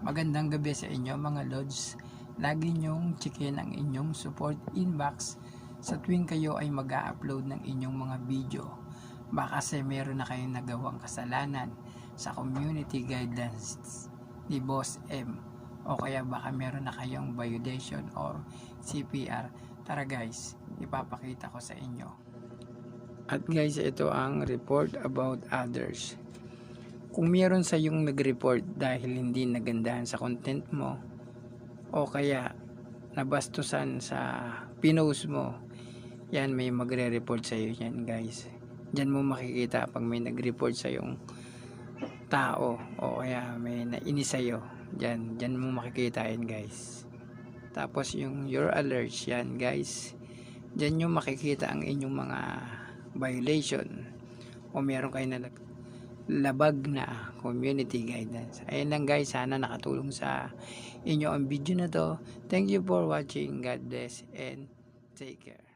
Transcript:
Magandang gabi sa inyo mga lods. Lagi nyong checkin ang inyong support inbox sa tuwing kayo ay mag-a-upload ng inyong mga video. Baka kasi meron na kayong nagawang kasalanan sa community guidelines ni Boss M. O kaya baka meron na kayong violation or CPR. Tara guys, ipapakita ko sa inyo. At guys, ito ang report about others. Kung meron sa yung nag-report dahil hindi nagandahan sa content mo o kaya nabastusan sa pinost mo, yan may magre-report sa iyo yan guys. Diyan mo makikita pag may nag-report sa yung tao o kaya may nainis sa iyo. Diyan mo makikita yan guys. Tapos yung your alerts yan guys. Diyan nyo makikita ang inyong mga violation o meron kayo na labag na community guidance. Ayun lang guys, sana nakatulong sa inyo ang video na to. Thank you for watching. God bless and take care.